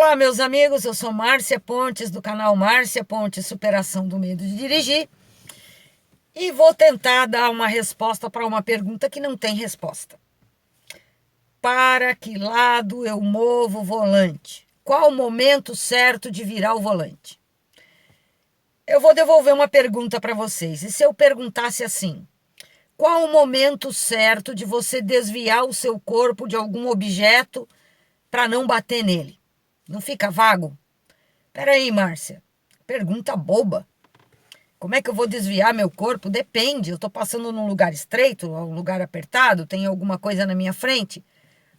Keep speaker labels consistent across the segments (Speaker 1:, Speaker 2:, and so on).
Speaker 1: Olá, meus amigos, eu sou Márcia Pontes, do canal Márcia Pontes Superação do Medo de Dirigir, e vou tentar dar uma resposta para uma pergunta que não tem resposta. Para que lado eu movo o volante? Qual o momento certo de virar o volante? Eu vou devolver uma pergunta para vocês, e se eu perguntasse assim: qual o momento certo de você desviar o seu corpo de algum objeto para não bater nele? Não fica vago? Peraí, Márcia, pergunta boba. Como é que eu vou desviar meu corpo? Depende, eu estou passando num lugar estreito, um lugar apertado, tem alguma coisa na minha frente?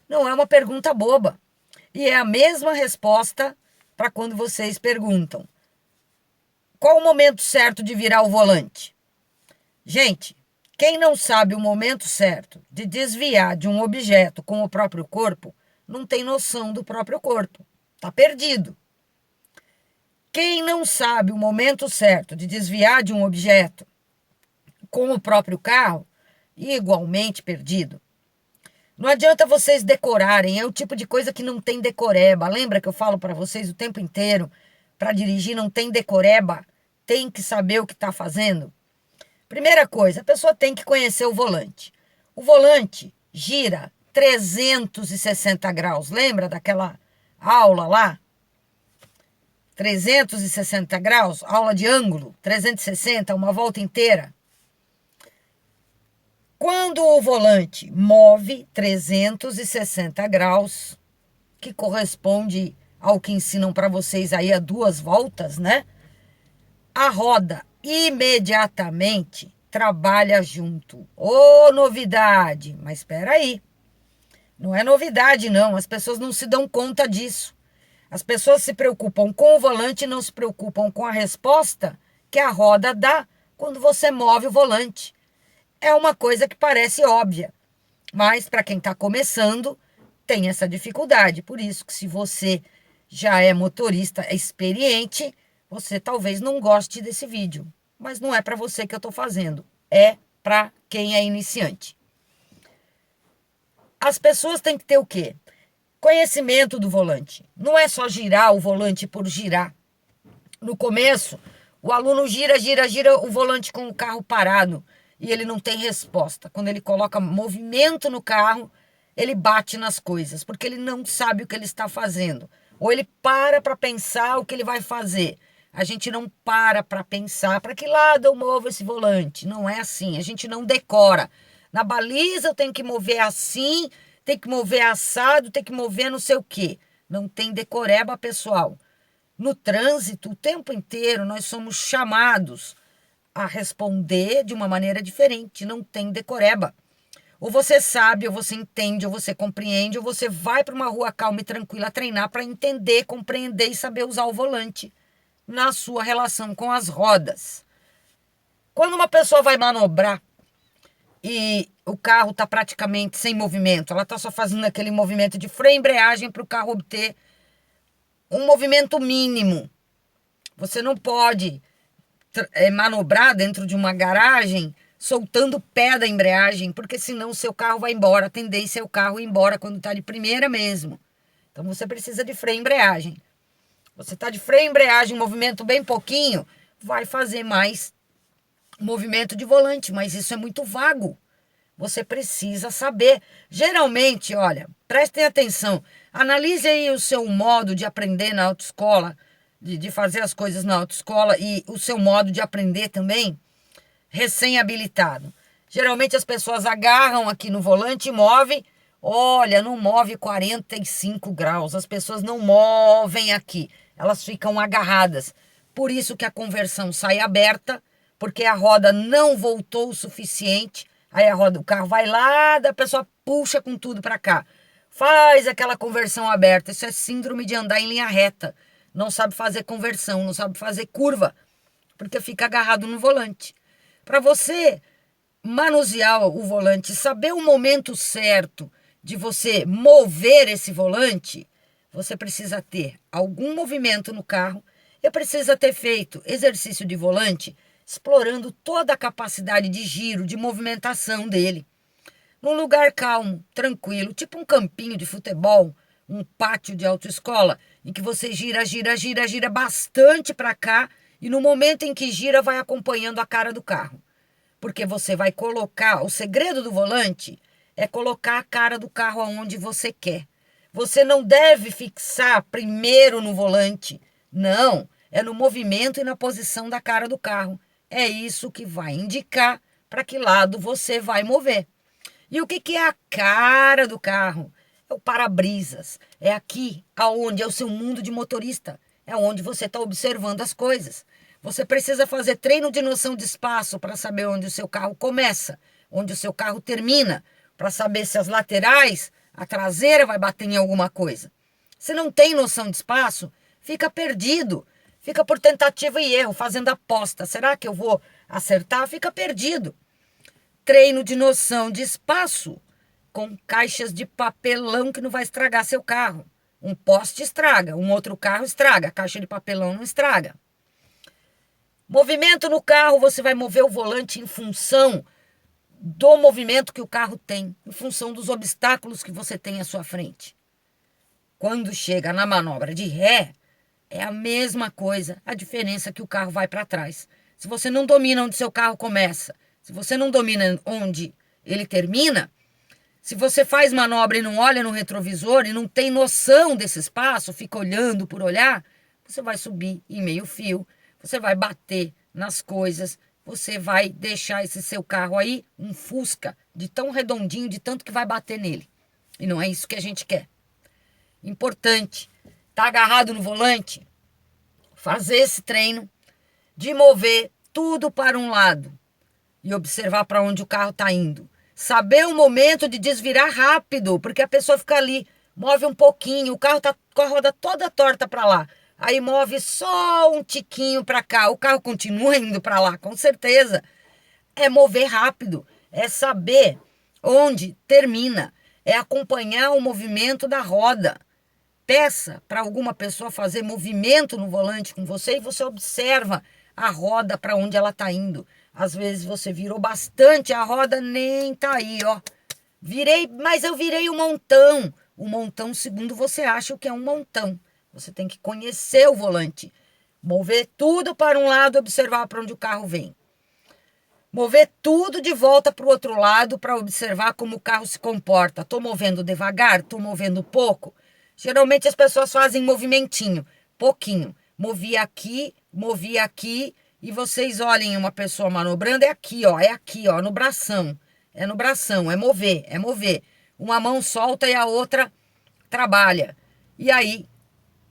Speaker 1: Não é uma pergunta boba. E é a mesma resposta para quando vocês perguntam: qual o momento certo de virar o volante? Gente, quem não sabe o momento certo de desviar de um objeto com o próprio corpo, não tem noção do próprio corpo. Está perdido. Quem não sabe o momento certo de desviar de um objeto com o próprio carro, igualmente perdido. Não adianta vocês decorarem, é o tipo de coisa que não tem decoreba. Lembra que eu falo para vocês o tempo inteiro? Para dirigir não tem decoreba, tem que saber o que está fazendo. Primeira coisa, a pessoa tem que conhecer o volante. O volante gira 360 graus. Lembra daquela aula lá? 360 graus, aula de ângulo, 360, uma volta inteira. Quando o volante move 360 graus, que corresponde ao que ensinam para vocês aí a 2 voltas, né? A roda imediatamente trabalha junto. Ô, novidade! Mas espera aí. Não é novidade, não. As pessoas não se dão conta disso. As pessoas se preocupam com o volante e não se preocupam com a resposta que a roda dá quando você move o volante. É uma coisa que parece óbvia, mas para quem está começando, tem essa dificuldade. Por isso que se você já é motorista experiente, você talvez não goste desse vídeo. Mas não é para você que eu estou fazendo, é para quem é iniciante. As pessoas têm que ter o quê? Conhecimento do volante. Não é só girar o volante por girar. No começo, o aluno gira o volante com o carro parado e ele não tem resposta. Quando ele coloca movimento no carro, ele bate nas coisas, porque ele não sabe o que ele está fazendo. Ou ele para pensar o que ele vai fazer. A gente não para pensar para que lado eu movo esse volante. Não é assim, a gente não decora. Na baliza eu tenho que mover assim, tem que mover assado, tem que mover não sei o quê. Não tem decoreba, pessoal. No trânsito, o tempo inteiro, nós somos chamados a responder de uma maneira diferente. Não tem decoreba. Ou você sabe, ou você entende, ou você compreende, ou você vai para uma rua calma e tranquila treinar para entender, compreender e saber usar o volante na sua relação com as rodas. Quando uma pessoa vai manobrar e o carro está praticamente sem movimento, ela está só fazendo aquele movimento de freio e embreagem para o carro obter um movimento mínimo. Você não pode manobrar dentro de uma garagem soltando o pé da embreagem, porque senão o seu carro vai embora. A tendência é o carro ir embora quando está de primeira mesmo. Então você precisa de freio e embreagem. Você está de freio e embreagem, movimento bem pouquinho, vai fazer mais movimento de volante, mas isso é muito vago. Você precisa saber. Geralmente, olha, prestem atenção, analise aí o seu modo de aprender na autoescola, de fazer as coisas na autoescola e o seu modo de aprender também, recém-habilitado. Geralmente as pessoas agarram aqui no volante e movem. Olha, não move 45 graus, as pessoas não movem aqui, elas ficam agarradas. Por isso que a conversão sai aberta, porque a roda não voltou o suficiente. Aí o carro vai lá, da pessoa puxa com tudo para cá. Faz aquela conversão aberta. Isso é síndrome de andar em linha reta. Não sabe fazer conversão, não sabe fazer curva, porque fica agarrado no volante. Para você manusear o volante, saber o momento certo de você mover esse volante, você precisa ter algum movimento no carro e precisa ter feito exercício de volante explorando toda a capacidade de giro, de movimentação dele. Num lugar calmo, tranquilo, tipo um campinho de futebol, um pátio de autoescola em que você gira, gira, gira, gira bastante para cá e no momento em que gira vai acompanhando a cara do carro. Porque você vai colocar, o segredo do volante é colocar a cara do carro aonde você quer. Você não deve fixar primeiro no volante. Não, é no movimento e na posição da cara do carro. É isso que vai indicar para que lado você vai mover. E o que é a cara do carro? É o para-brisas. É aqui, aonde é o seu mundo de motorista. É onde você está observando as coisas. Você precisa fazer treino de noção de espaço para saber onde o seu carro começa, onde o seu carro termina, para saber se as laterais, a traseira vai bater em alguma coisa. Se não tem noção de espaço, fica perdido. Fica por tentativa e erro, fazendo aposta. Será que eu vou acertar? Fica perdido. Treino de noção de espaço com caixas de papelão que não vai estragar seu carro. Um poste estraga, um outro carro estraga, a caixa de papelão não estraga. Movimento no carro, você vai mover o volante em função do movimento que o carro tem, em função dos obstáculos que você tem à sua frente. Quando chega na manobra de ré, é a mesma coisa, a diferença é que o carro vai para trás. Se você não domina onde seu carro começa, se você não domina onde ele termina, se você faz manobra e não olha no retrovisor e não tem noção desse espaço, fica olhando por olhar, você vai subir em meio fio, você vai bater nas coisas, você vai deixar esse seu carro aí um Fusca de tão redondinho, de tanto que vai bater nele. E não é isso que a gente quer. Importante, tá agarrado no volante, fazer esse treino de mover tudo para um lado e observar para onde o carro está indo. Saber o momento de desvirar rápido, porque a pessoa fica ali, move um pouquinho, o carro está com a roda toda torta para lá. Aí move só um tiquinho para cá, o carro continua indo para lá, com certeza. É mover rápido, é saber onde termina, é acompanhar o movimento da roda. Peça para alguma pessoa fazer movimento no volante com você e você observa a roda para onde ela está indo. Às vezes você virou bastante, a roda nem tá aí, ó. Virei, mas eu virei um montão. O montão, segundo você acha o que é um montão. Você tem que conhecer o volante. Mover tudo para um lado, observar para onde o carro vem. Mover tudo de volta para o outro lado para observar como o carro se comporta. Estou movendo devagar, estou movendo pouco. Geralmente as pessoas fazem movimentinho, pouquinho. Movi aqui, e vocês olhem uma pessoa manobrando, é aqui, ó, no bração. É no bração, é mover, é mover. Uma mão solta e a outra trabalha. E aí,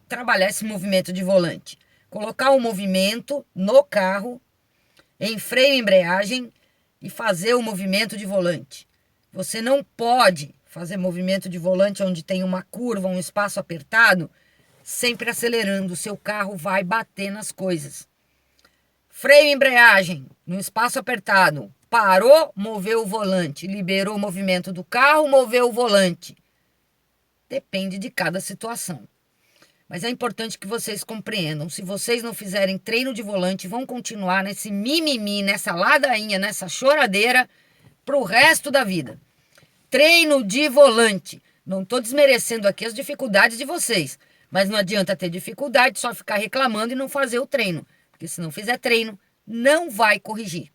Speaker 1: trabalhar esse movimento de volante. Colocar o movimento no carro, em freio e embreagem e fazer o movimento de volante. Você não pode fazer movimento de volante onde tem uma curva, um espaço apertado, sempre acelerando. O seu carro vai bater nas coisas. Freio e embreagem, no espaço apertado. Parou, moveu o volante. Liberou o movimento do carro, moveu o volante. Depende de cada situação. Mas é importante que vocês compreendam. Se vocês não fizerem treino de volante, vão continuar nesse mimimi, nessa ladainha, nessa choradeira pro resto da vida. Treino de volante. Não estou desmerecendo aqui as dificuldades de vocês. Mas não adianta ter dificuldade, só ficar reclamando e não fazer o treino. Porque se não fizer treino, não vai corrigir.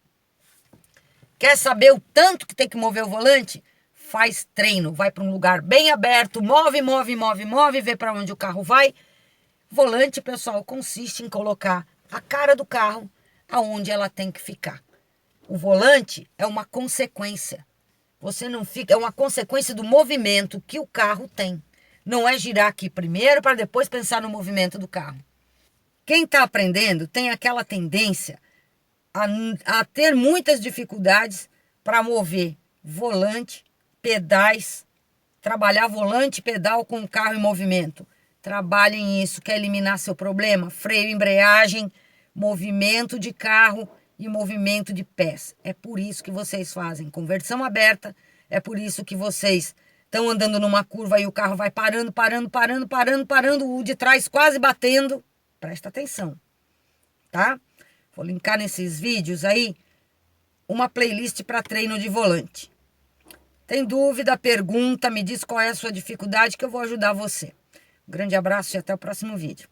Speaker 1: Quer saber o tanto que tem que mover o volante? Faz treino. Vai para um lugar bem aberto, move, vê para onde o carro vai. Volante, pessoal, consiste em colocar a cara do carro aonde ela tem que ficar. O volante é uma consequência. Você não fica, é uma consequência do movimento que o carro tem. Não é girar aqui primeiro para depois pensar no movimento do carro. Quem está aprendendo tem aquela tendência a ter muitas dificuldades para mover volante, pedais, trabalhar volante e pedal com o carro em movimento. Trabalhem isso, quer eliminar seu problema? Freio, embreagem, movimento de carro e movimento de pés. É por isso que vocês fazem conversão aberta, é por isso que vocês estão andando numa curva e o carro vai parando, o de trás quase batendo. Presta atenção, tá? Vou linkar nesses vídeos aí uma playlist para treino de volante. Tem dúvida, pergunta, me diz qual é a sua dificuldade que eu vou ajudar você. Um grande abraço e até o próximo vídeo.